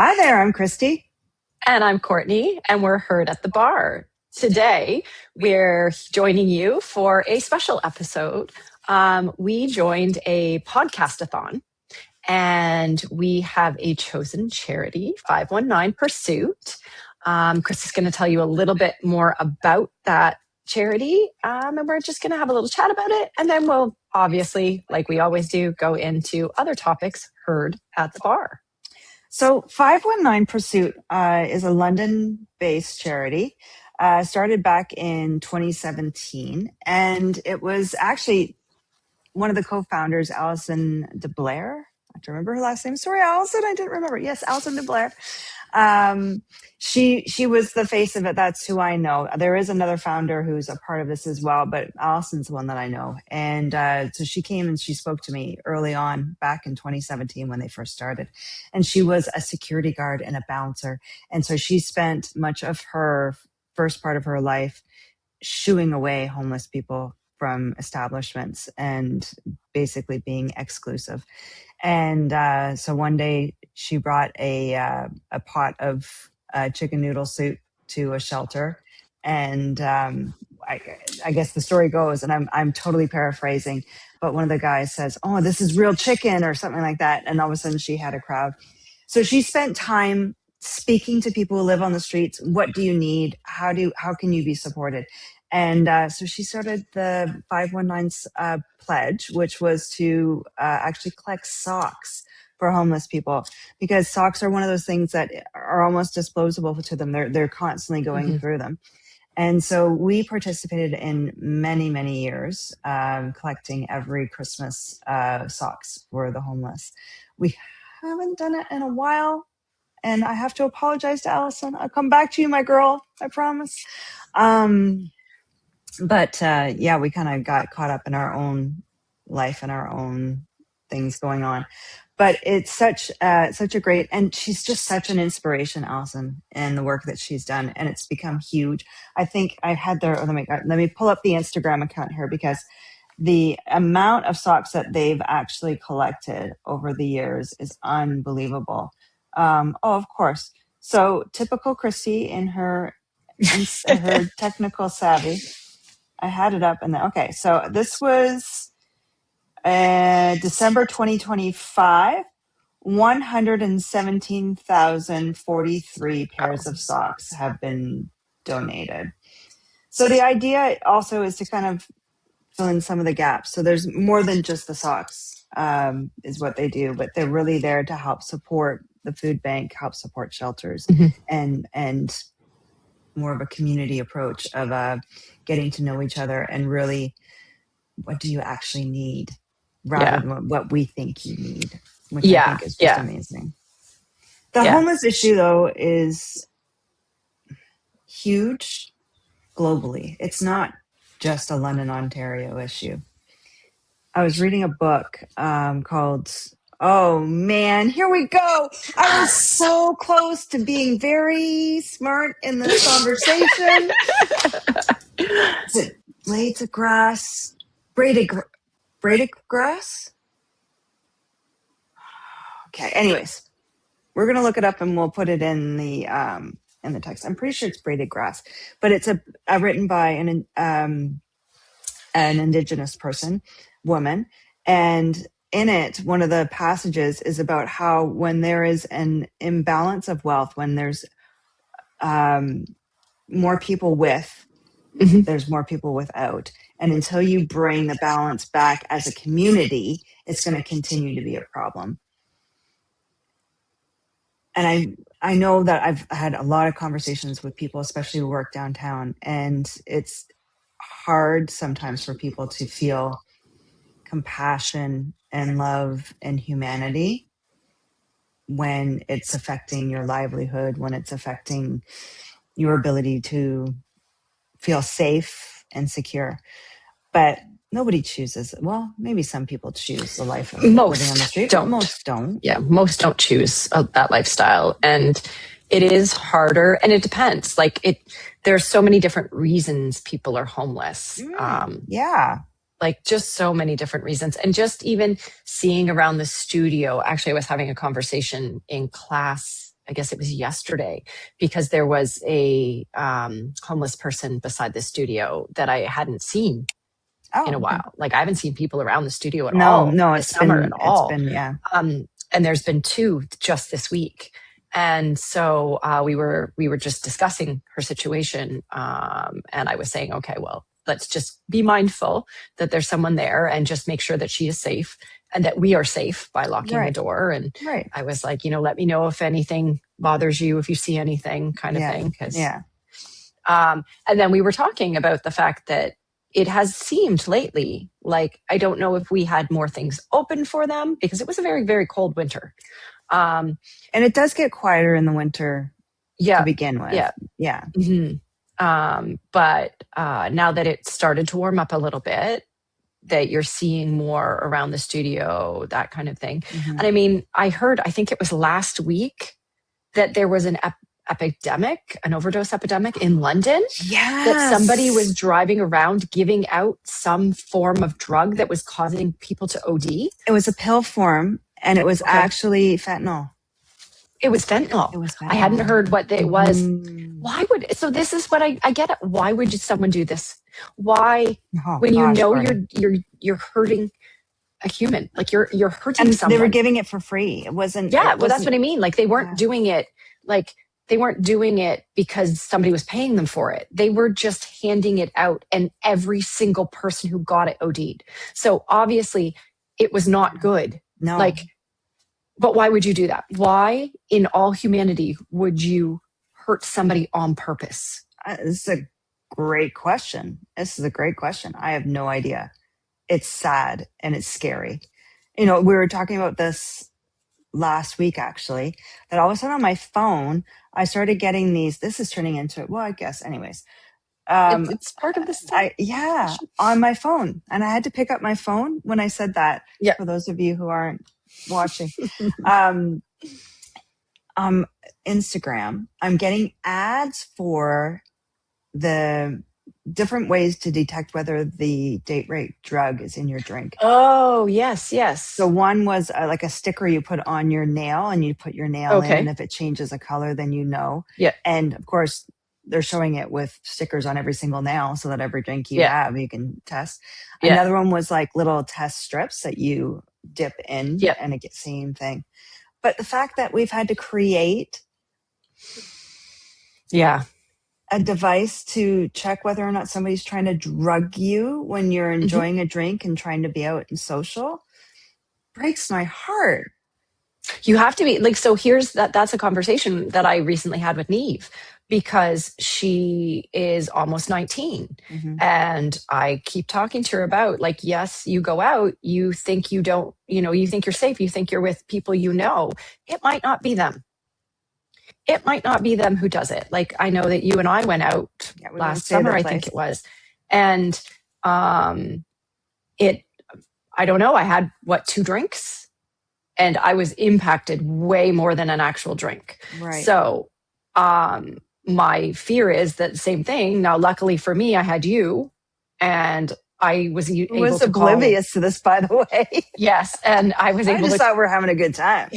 Hi there, I'm Christy. And I'm Courtney, and we're Heard at the Bar. Today, we're joining you for a special episode. We joined a podcast-a-thon, and we have a chosen charity, 519Pursuit. Chris is going to tell you a little bit more about that charity, and we're just going to have a little chat about it, and then we'll obviously, like we always do, go into other topics heard at the bar. So 519 Pursuit is a London-based charity, started back in 2017. And it was actually one of the co-founders, Alison DeBlair. I have to remember her last name. Sorry, Alison, I didn't remember. Yes, Alison DeBlair. She was the face of it. That's who I know. There is another founder who's a part of this as well, but Allison's the one that I know. And so she came and she spoke to me early on back in 2017 when they first started. And she was a security guard and a bouncer. And so she spent much of her first part of her life shooing away homeless people from establishments and basically being exclusive. And so one day she brought a pot of chicken noodle soup to a shelter. And I guess the story goes, and I'm totally paraphrasing, but one of the guys says, "Oh, this is real chicken," or something like that. And all of a sudden she had a crowd. So she spent time speaking to people who live on the streets. What do you need? How can you be supported? And so she started the 519 pledge, which was to actually collect socks for homeless people, because socks are one of those things that are almost disposable to them. They're constantly going through them. And so we participated in many years, collecting every Christmas socks for the homeless. We haven't done it in a while, and I have to apologize to Allison. I'll come back to you, my girl. I promise. But yeah, we kind of got caught up in our own life and our own things going on. But it's such a great, and she's just such an inspiration, Allison, and the work that she's done, and it's become huge. I think I had there. Let me pull up the Instagram account here, because the amount of socks that they've actually collected over the years is unbelievable. Oh, of course. So typical Christy in her technical savvy. I had it up and then, okay. So this was December 2025, 117,043 pairs of socks have been donated. So the idea also is to kind of fill in some of the gaps. So there's more than just the socks, is what they do, but they're really there to help support the food bank, help support shelters, and more of a community approach of getting to know each other and really, what do you actually need rather than what we think you need, which I think is just amazing. The homeless issue, though, is huge globally. It's not just a London, Ontario issue. I was reading a book called, oh man, here we go. I was so close to being very smart in this conversation. Is it Blades of Grass? Braided Grass? Okay, anyways, we're going to look it up and we'll put it in the text. I'm pretty sure it's Braided Grass, but it's written by an Indigenous woman. And in it, one of the passages is about how when there is an imbalance of wealth, when there's more people with, there's more people without. And until you bring the balance back as a community, it's going to continue to be a problem. And I know that I've had a lot of conversations with people, especially who work downtown, and it's hard sometimes for people to feel compassion and love and humanity when it's affecting your livelihood, when it's affecting your ability to feel safe and secure. But nobody chooses. Well, maybe some people choose the life of living on the street. Most don't. Yeah, most don't choose that lifestyle. And it is harder, and it depends. There's so many different reasons people are homeless. Like just so many different reasons. And just even seeing around the studio, actually I was having a conversation in class I guess it was yesterday, because there was a homeless person beside the studio that I hadn't seen in Oh, a okay. while. Like I haven't seen people around the studio at No, all no, this summer at it's all. been, yeah. And there's been two just this week. And so we were just discussing her situation, and I was saying, okay, well, let's just be mindful that there's someone there, and just make sure that she is safe and that we are safe by locking the Right. door. And Right. I was like, let me know if anything bothers you, if you see anything, kind of Yeah. thing. 'Cause, Yeah. and then we were talking about the fact that it has seemed lately like, I don't know if we had more things open for them, because it was a very, very cold winter. And it does get quieter in the winter to begin with. Yeah. Yeah. But now that it started to warm up a little bit, that you're seeing more around the studio, that kind of thing. Mm-hmm. And I mean, I think it was last week that there was an epidemic, an overdose epidemic in London. Yes. That somebody was driving around giving out some form of drug that was causing people to OD. It was a pill form, and it was actually fentanyl. It was fentanyl. It was fentanyl. I hadn't heard what it was. Why would, so this is what I get it. Why would someone do this? Why, when you know you're hurting a human, like you're hurting and someone. They were giving it for free. It wasn't. Yeah, well, that's what I mean. Like they weren't doing it, like they weren't doing it because somebody was paying them for it. They were just handing it out, and every single person who got it OD'd. So obviously it was not good. No. Like, but why would you do that? Why in all humanity would you hurt somebody on purpose? This is a great question. I have no idea. It's sad and it's scary. We were talking about this last week, actually, that all of a sudden on my phone, I started getting these. This is turning into, well, I guess, anyways. It's part of this. On my phone. And I had to pick up my phone when I said that. Yeah. For those of you who aren't watching. Instagram, I'm getting ads for the different ways to detect whether the date rape drug is in your drink. Oh, yes. So one was like a sticker you put on your nail, and you put your nail in, and if it changes a color, then you know. Yeah. And of course, they're showing it with stickers on every single nail, so that every drink you have, you can test. Yeah. Another one was like little test strips that you dip in, and it gets the same thing. But the fact that we've had to create a device to check whether or not somebody's trying to drug you when you're enjoying a drink and trying to be out and social breaks my heart. You have to be like, so here's that's a conversation that I recently had with Neve, because she is almost 19. And I keep talking to her about, like, yes, you go out, you think you don't, you think you're safe, you think you're with people, it might not be them. It might not be them who does it. Like, I know that you and I went out last summer, I think it was. And I don't know, I had 2 drinks, and I was impacted way more than an actual drink. Right. So my fear is that same thing. Now, luckily for me, I had you, and I was able to oblivious to this, by the way. Yes, and I was able to. I just thought we're having a good time.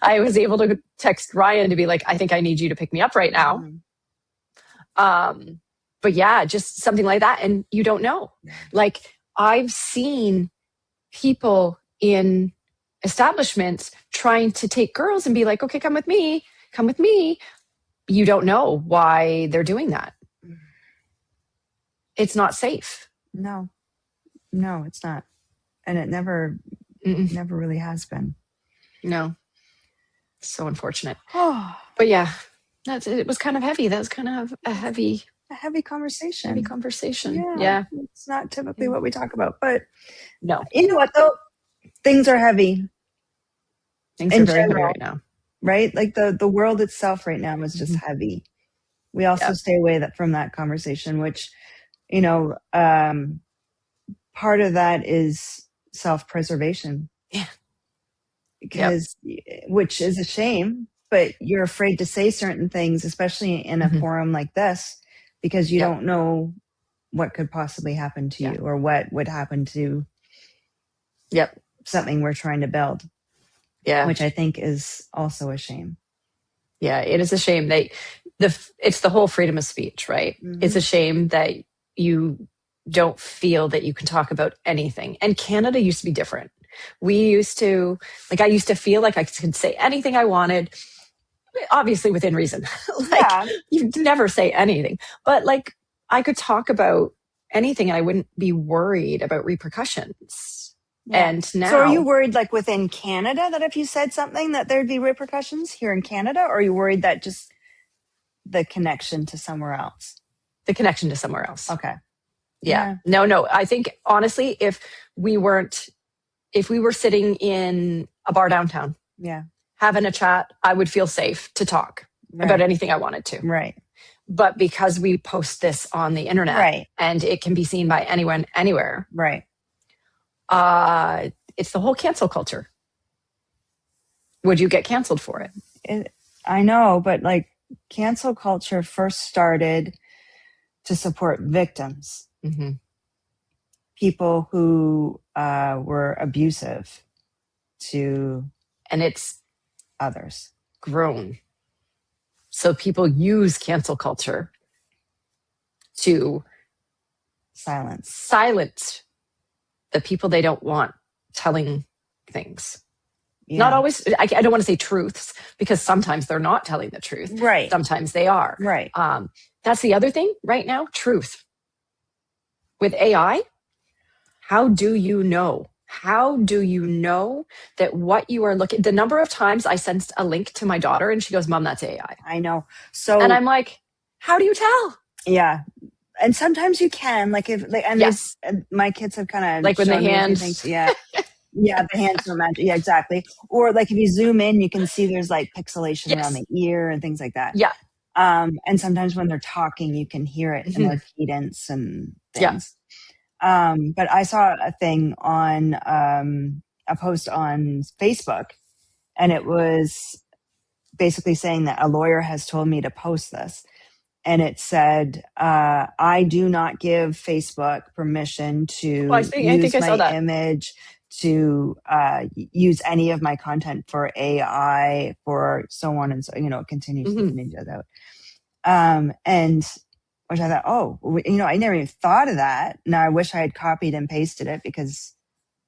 I was able to text Ryan to be like, I think I need you to pick me up right now. But yeah, just something like that, and you don't know. Like, I've seen people in establishments trying to take girls and be like, okay, come with me. You don't know why they're doing that. It's not safe. No, it's not. And it never really has been. No. So unfortunate. But yeah, it was kind of heavy. That was kind of a heavy conversation. Yeah. It's not typically what we talk about, but no. You know what though? Things are heavy. Things are very heavy right now. Right? Like the world itself right now is just heavy. We also stay away from that conversation, which, part of that is self-preservation. Yeah. Because, which is a shame, but you're afraid to say certain things, especially in a forum like this, because you don't know what could possibly happen to you, or what would happen to something we're trying to build. Yeah. Which I think is also a shame. Yeah, it is a shame that it's the whole freedom of speech, right? Mm-hmm. It's a shame that you don't feel that you can talk about anything. And Canada used to be different. We used to, like, I used to feel like I could say anything I wanted, obviously within reason. Like, Yeah. you never say anything, but like, I could talk about anything and I wouldn't be worried about repercussions. Yeah. And So are you now worried like within Canada that if you said something that there'd be repercussions here in Canada? Or are you worried that just the connection to somewhere else? the connection to somewhere else. Okay. Yeah. No. I think honestly, we weren't, if we were sitting in a bar downtown, Yeah. having a chat, I would feel safe to talk about anything I wanted to. Right. But because we post this on the internet Right. and it can be seen by anyone, anywhere, Right. it's the whole cancel culture. Would you get canceled for it? I know, but like cancel culture first started to support victims, Mm-hmm. people who were abusive to And it's others. grown. So people use cancel culture to silence the people they don't want telling things. Yeah. Not always, I don't want to say truths, because sometimes they're not telling the truth. Right. Sometimes they are. Right. That's the other thing right now, truth. With AI, how do you know? How do you know that what you are looking, the number of times I sent a link to my daughter and she goes, Mom, that's AI. I know. So, and I'm like, how do you tell? Yeah. And sometimes you can, like, if, like, and Yes. my kids have kind of like when the hands, yeah. Yeah, the hands are magic. Yeah, exactly. Or like if you zoom in, you can see there's like pixelation around the ear and things like that. Yeah. And sometimes when they're talking, you can hear it in their cadence and things. Yeah. But I saw a thing on a post on Facebook, and it was basically saying that a lawyer has told me to post this. And it said, I do not give Facebook permission to use my image, to use any of my content for AI, for so on and so, it continues to does out. And which I thought, I never even thought of that. Now I wish I had copied and pasted it, because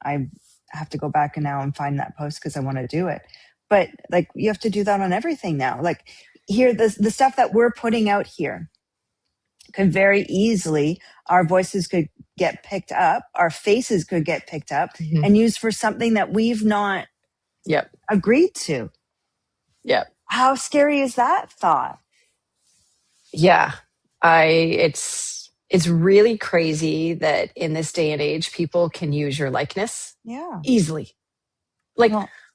I have to go back and now and find that post because I want to do it. But like, you have to do that on everything now. Like here, the stuff that we're putting out here could very easily, our voices could get picked up, our faces could get picked up and used for something that we've not agreed to. Yep. How scary is that thought? Yeah. It's really crazy that in this day and age, people can use your likeness easily. Like,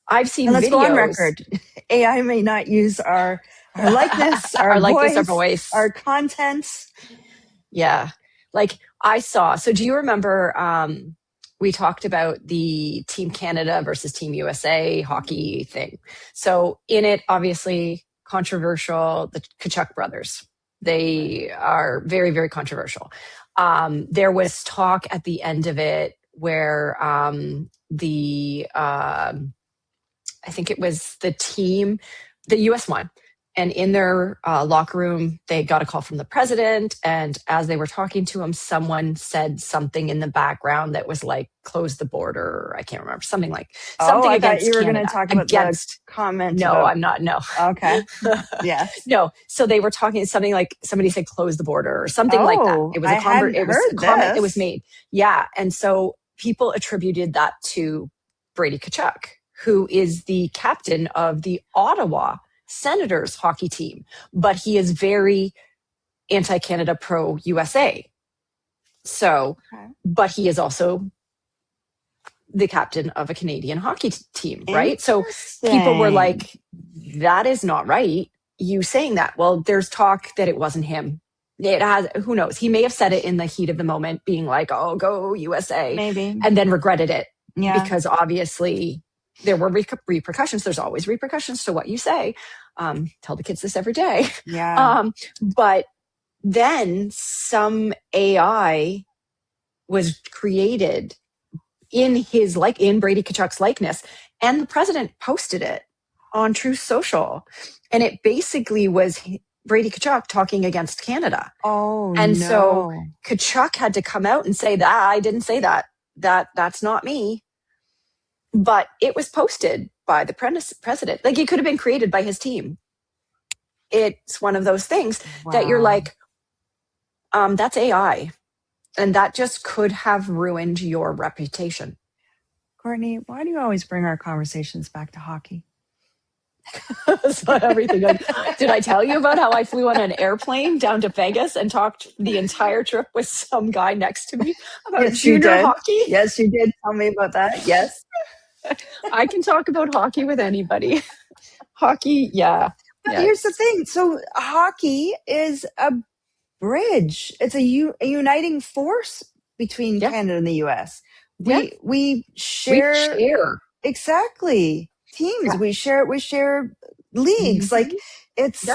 I've seen let's videos. Go on record. AI may not use our likeness, our voice, our content. Yeah. Like I saw. So do you remember we talked about the Team Canada versus Team USA hockey thing? So in it, obviously controversial, the Kachuk brothers. They are very, very controversial. There was talk at the end of it where I think it was the team, the US won. And in their locker room, they got a call from the president. And as they were talking to him, someone said something in the background that was like, close the border. I can't remember. Something like something I against thought you were going to talk about the comment. No, I'm not. No. Okay. Yeah. No. So they were talking something like somebody said, close the border or something like that. It was a comment that was made. Yeah. And so people attributed that to Brady Tkachuk, who is the captain of the Ottawa Senators hockey team, but he is very anti-Canada, pro-USA. So, but he is also the captain of a Canadian hockey team, right? So people were like, that is not right. You saying that. Well, there's talk that it wasn't him. It has, who knows? He may have said it in the heat of the moment, being like, oh, go USA. Maybe. And then regretted it. Yeah. Because obviously there were repercussions. There's always repercussions to what you say. Tell the kids this every day. Yeah. But then some AI was created in Brady Tkachuk's likeness, and the president posted it on Truth Social. And it basically was Brady Kachuk talking against Canada. Oh, and so no. Kachuk had to come out and say that I didn't say that. That's not me. But it was posted by the president. Like, it could have been created by his team. It's one of those things that you're Wow. like, that's AI. And that just could have ruined your reputation. Courtney, why do you always bring our conversations back to hockey? So everything. Did I tell you about how I flew on an airplane down to Vegas and talked the entire trip with some guy next to me about Yes, you junior did. hockey? Yes, you did tell me about that. Yes. I can talk about hockey with anybody. Hockey, yeah. But here's the thing. So hockey is a bridge. It's a uniting force between Canada and the US. We share exactly teams. Yeah. We share leagues. Like, it's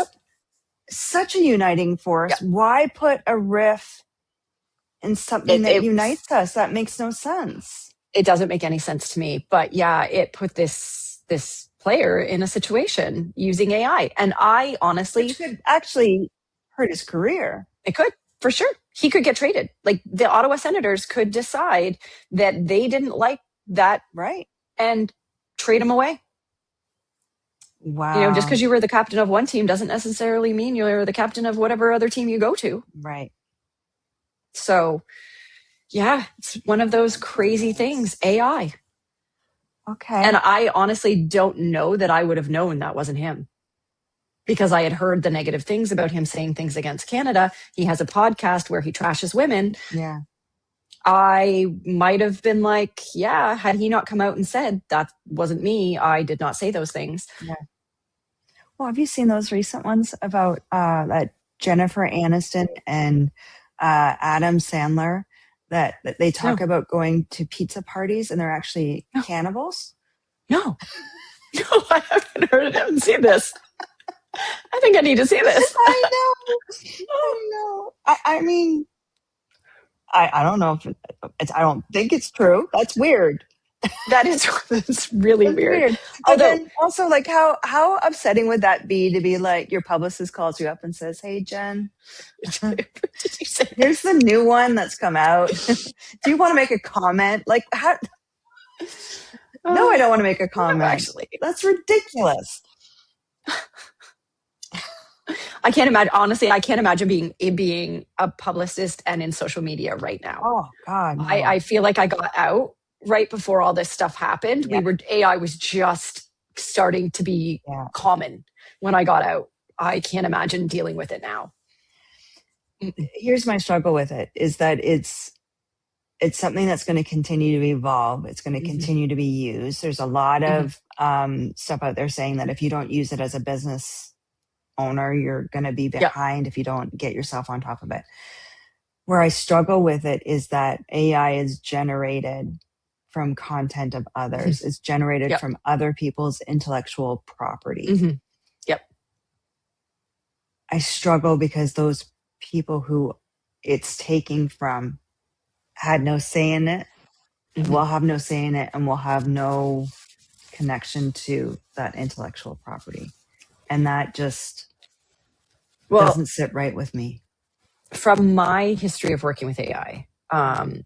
such a uniting force. Why put a riff in something that unites us? That makes no sense. It doesn't make any sense to me. But yeah, it put this player in a situation using AI. And I honestly, which could actually hurt his career. It could, for sure. He could get traded. Like, the Ottawa Senators could decide that they didn't like that, right, and trade him away. Wow. You know, just because you were the captain of one team doesn't necessarily mean you're the captain of whatever other team you go to. Right. So, yeah, it's one of those crazy things. AI. Okay. And I honestly don't know that I would have known that wasn't him, because I had heard the negative things about him saying things against Canada. He has a podcast where he trashes women. Yeah. I might have been like, yeah, had he not come out and said that wasn't me, I did not say those things. Yeah. Well, have you seen those recent ones about that Jennifer Aniston and Adam Sandler that they talk about going to pizza parties and they're actually cannibals? No, I haven't heard it. I haven't seen this. I think I need to see this. I know. I mean, I don't know if I don't think it's true. That's weird. That's really weird. But then also, like, how upsetting would that be to be like, your publicist calls you up and says, "Hey, Jen, here's the new one that's come out. Do you want to make a comment?" Like, how? No, I don't want to make a comment. No, actually, that's ridiculous. I can't imagine. Honestly, I can't imagine being a publicist and in social media right now. Oh God, no. I feel like I got out right before all this stuff happened. AI was just starting to be common when I got out. I can't imagine dealing with it now. Here's my struggle with it, is that it's something that's going to continue to evolve. It's going to continue to be used. There's a lot of stuff out there saying that if you don't use it as a business owner, you're going to be behind if you don't get yourself on top of it. Where I struggle with it is that AI is generated from content of others. It's generated from other people's intellectual property. I struggle because those people who it's taking from had no say in it, will have no say in it, and will have no connection to that intellectual property. And that just doesn't sit right with me. From my history of working with AI,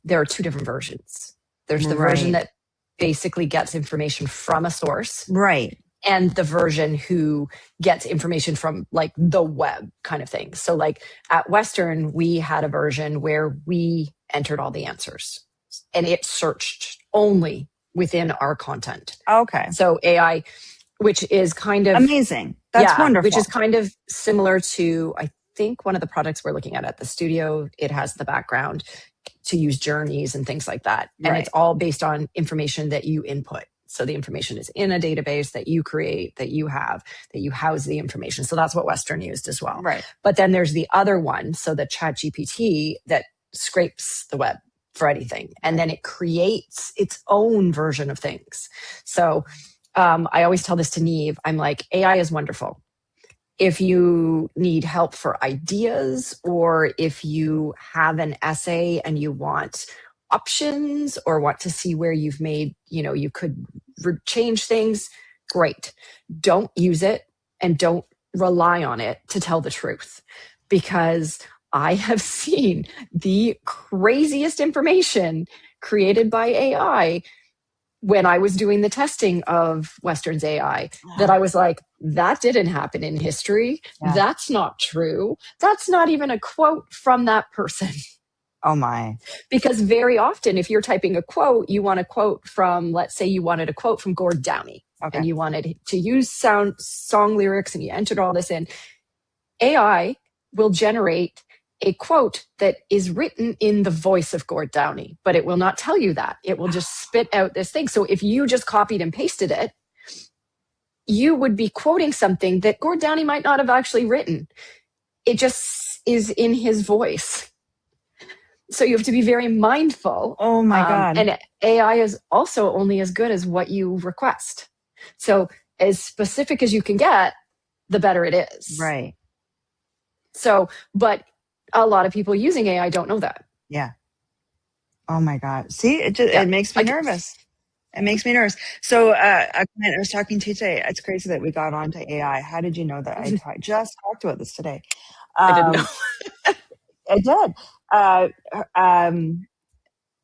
there are two different versions. There's the version that basically gets information from a source. Right. And the version who gets information from, like, the web kind of thing. So, like, at Western, we had a version where we entered all the answers and it searched only within our content. Okay. So AI, which is kind of amazing. That's wonderful. Which is kind of similar to, I think, one of the products we're looking at the studio. It has the background to use journeys and things like that. And it's all based on information that you input. So the information is in a database that you create, that you have, that you house the information. So that's what Western used as well. Right. But then there's the other one, so the ChatGPT, that scrapes the web for anything. And then it creates its own version of things. So I always tell this to Neve. I'm like, AI is wonderful. If you need help for ideas, or if you have an essay and you want options or want to see where you've made, you could change things, great. Don't use it and don't rely on it to tell the truth, because I have seen the craziest information created by AI when I was doing the testing of Western's AI, that I was like, that didn't happen in history. Yeah. That's not true. That's not even a quote from that person. Oh my. Because very often, if you're typing a quote, you want a quote from, let's say you wanted a quote from Gord Downey, Okay. and you wanted to use song lyrics, and you entered all this in. AI will generate a quote that is written in the voice of Gord Downey, but it will not tell you that. It will just spit out this thing. So if you just copied and pasted it, you would be quoting something that Gord Downey might not have actually written. It just is in his voice. So you have to be very mindful. Oh my God. And AI is also only as good as what you request. So as specific as you can get, the better it is. Right. So, but a lot of people using AI don't know that. Yeah. Oh my God. See, it makes me nervous. It makes me nervous. So a client I was talking to today, it's crazy that we got onto AI. How did you know that? I just talked about this today. I didn't know. I did.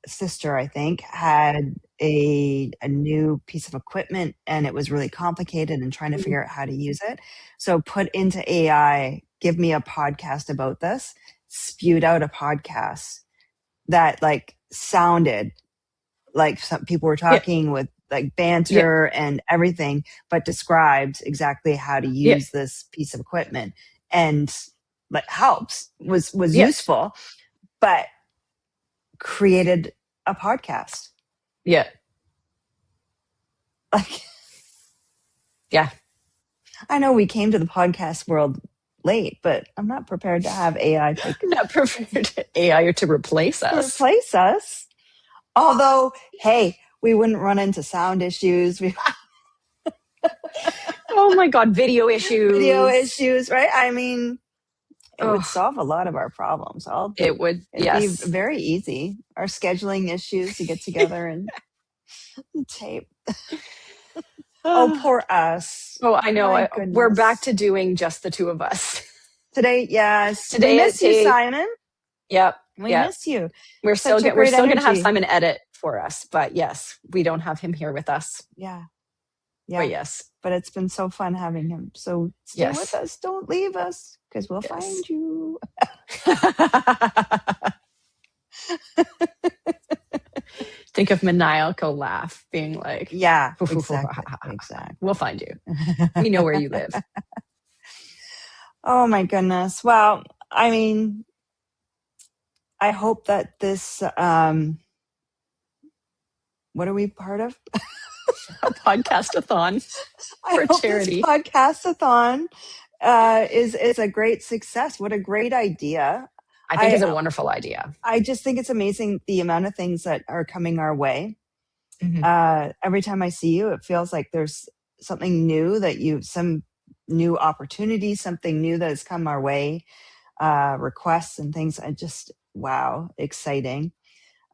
Sister, I think, had a new piece of equipment, and it was really complicated and trying to figure out how to use it. So put into AI, give me a podcast about this, spewed out a podcast that like sounded like some people were talking with like banter and everything, but described exactly how to use this piece of equipment, and like helps was useful, but created a podcast. Yeah. Like, yeah. I know we came to the podcast world late, but I'm not prepared to have AI take. I'm not prepared to AI to replace us. Although, hey, we wouldn't run into sound issues. Oh my God, video issues, right? I mean, it would solve a lot of our problems. It would, it'd be very easy. Our scheduling issues to get together and tape. Oh, poor us. Oh, I know. We're back to doing just the two of us. Today, yes. We miss you, Simon. Yep. We miss you. We're still going to have Simon edit for us, but yes, we don't have him here with us. Yeah. But yes. But it's been so fun having him. So stay with us. Don't leave us, because we'll find you. Think of maniacal laugh being like, yeah, exactly. We'll find you. We know where you live. Oh my goodness. Well, I mean, I hope that this, what are we part of? A podcast-a-thon for charity. This podcast-a-thon is a great success. What a great idea. I think it's a wonderful idea. I just think it's amazing the amount of things that are coming our way. Mm-hmm. Every time I see you, it feels like there's something new some new opportunity, something new that has come our way, requests and things. Wow, exciting.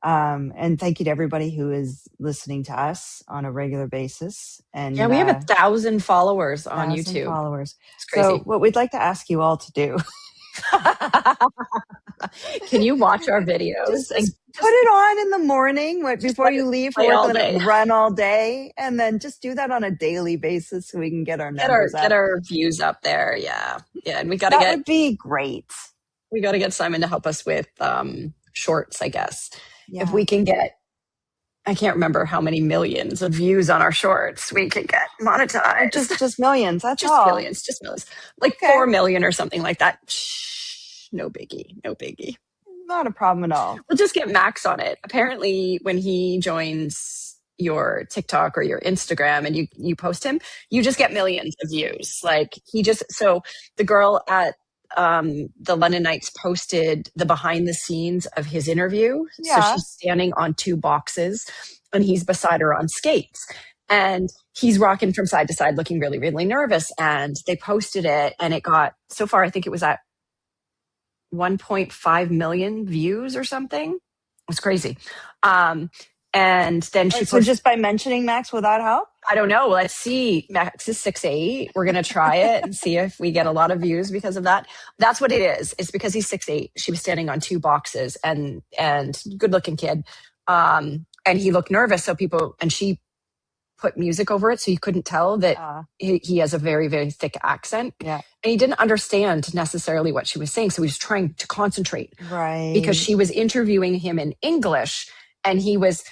And thank you to everybody who is listening to us on a regular basis. And we have 1,000 followers on YouTube. It's crazy. So what we'd like to ask you all to do. Can you watch our videos? Just put it on in the morning before you leave for work, and run all day, and then just do that on a daily basis so we can get our numbers up. Get our views up there. Yeah. And we got to that would be great. We got to get Simon to help us with shorts, I guess. Yeah. If we can get, I can't remember how many millions of views on our shorts we could get monetized. Just millions. That's just all. Millions, just millions. Like 4 million or something like that. Shh, no biggie. Not a problem at all. We'll just get Max on it. Apparently, when he joins your TikTok or your Instagram and you post him, you just get millions of views. Like so the girl at the London Knights posted the behind the scenes of his interview. Yeah. So she's standing on 2 boxes and he's beside her on skates. And he's rocking from side to side, looking really, really nervous. And they posted it, and it got, so far, I think it was at 1.5 million views or something. It was crazy. And then so just by mentioning Max, will that help? I don't know. Let's see. Max is 6'8". We're gonna try it and see if we get a lot of views because of that. That's what it is. It's because he's 6'8". She was standing on 2 boxes and good looking kid. And he looked nervous. So she put music over it so you couldn't tell that he has a very, very thick accent. Yeah. And he didn't understand necessarily what she was saying. So he was trying to concentrate. Right. Because she was interviewing him in English. And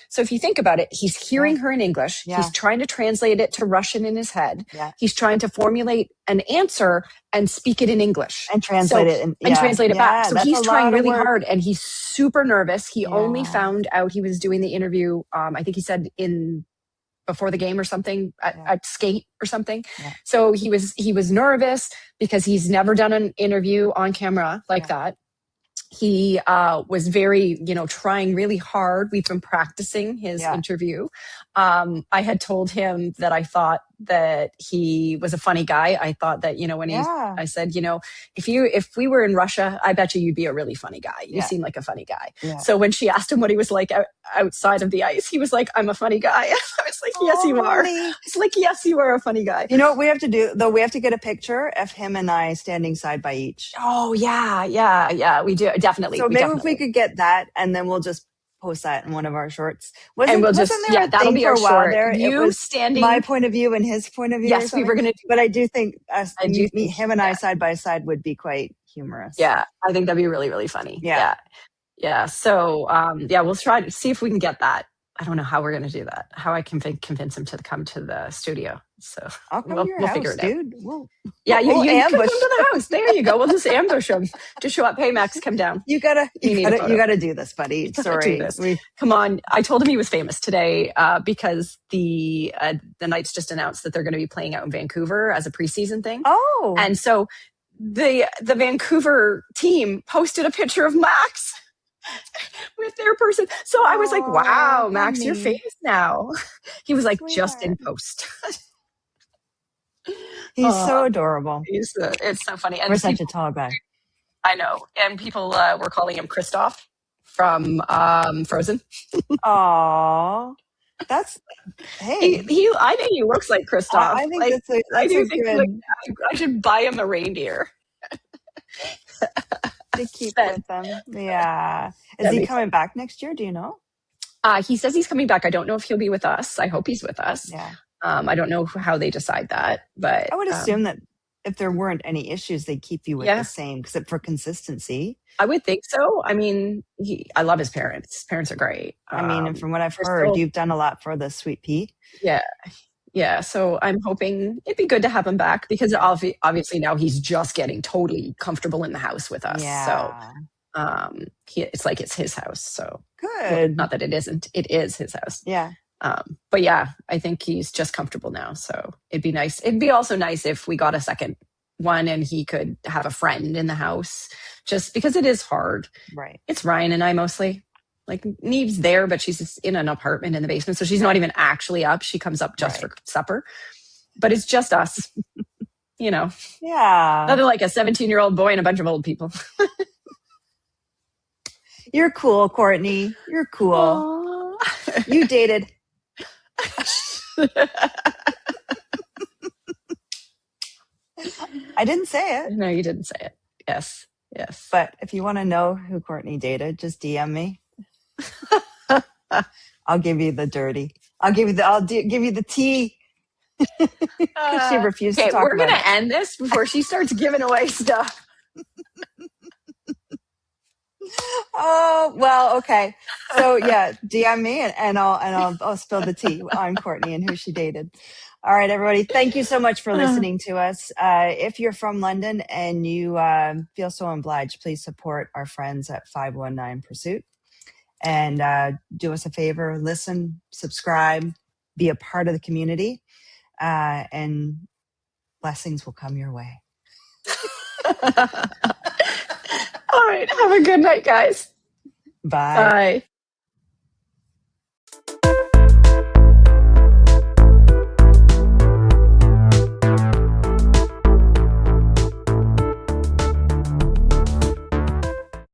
so if you think about it, he's hearing her in English. Yeah. He's trying to translate it to Russian in his head. Yeah. He's trying to formulate an answer and speak it in English. And translate it. And translate it back. So he's trying really hard and he's super nervous. He only found out he was doing the interview, I think he said before the game or something at skate or something. Yeah. So he was nervous because he's never done an interview on camera like that. He was very, trying really hard. We've been practicing his interview. I had told him that I thought that he was a funny guy. I thought that, when I said, if we were in Russia, I bet you'd be a really funny guy. You seem like a funny guy. Yeah. So when she asked him what he was like outside of the ice, he was like, I'm a funny guy. I was like, yes, you are. It's like, yes, you are a funny guy. You know what we have to do though? We have to get a picture of him and I standing side by each. Oh yeah. We do. Definitely. So maybe if we could get that and then we'll just post that in one of our shorts. That'll be our short. There? You it was standing, my point of view and his point of view. Yes, we were going to. But I do think him and I side by side would be quite humorous. Yeah, I think that'd be really, really funny. Yeah. So we'll try to see if we can get that. I don't know how we're going to do that. How I can convince him to come to the studio. So I'll come to your house, figure it dude. Out. You ambush. Come to the house. There you go. We'll just ambush him. Just show up. Hey, Max, come down. You gotta do this, buddy. Sorry. Come on. I told him he was famous today because the Knights just announced that they're going to be playing out in Vancouver as a preseason thing. Oh, and so the Vancouver team posted a picture of Max with their person. So I was like, wow, Max, you're famous now. He was like, just in post. He's so adorable. It's so funny. And we're such a tall guy. I know. And people were calling him Kristoff from Frozen. Aw. That's I think he looks like Kristoff. I think that's a good. I should buy him a reindeer. To keep with them. Yeah. Is he coming back next year? Do you know? He says he's coming back. I don't know if he'll be with us. I hope he's with us. Yeah. I don't know how they decide that, but I would assume that if there weren't any issues, they'd keep you with the same, except for consistency. I would think so. I mean, I love his parents. His parents are great. I mean, and from what I've heard, you've done a lot for the Sweet Pea. Yeah. Yeah, so I'm hoping it'd be good to have him back because obviously now he's just getting totally comfortable in the house with us. Yeah. So it's like it's his house. So good. Well, not that it isn't. It is his house. Yeah. But yeah, I think he's just comfortable now. So it'd be nice. It'd be also nice if we got a second one and he could have a friend in the house just because it is hard. Right. It's Ryan and I mostly. Like Neve's there, but she's just in an apartment in the basement. So she's not even actually up. She comes up just for supper. But it's just us, Yeah. Nothing like a 17-year-old boy and a bunch of old people. You're cool, Courtney. You're cool. Aww. You dated. I didn't say it. No, you didn't say it. Yes. But if you want to know who Courtney dated, just DM me. I'll give you the dirty. I'll give you the tea. Because she refused to talk about it. We're going to end this before she starts giving away stuff. Oh, well, okay. So yeah, DM me and I'll spill the tea on Courtney and who she dated. All right, everybody. Thank you so much for listening to us. If you're from London and you feel so obliged, please support our friends at 519Pursuit. And do us a favor, listen, subscribe, be a part of the community, and blessings will come your way. All right. Have a good night, guys. Bye. Bye.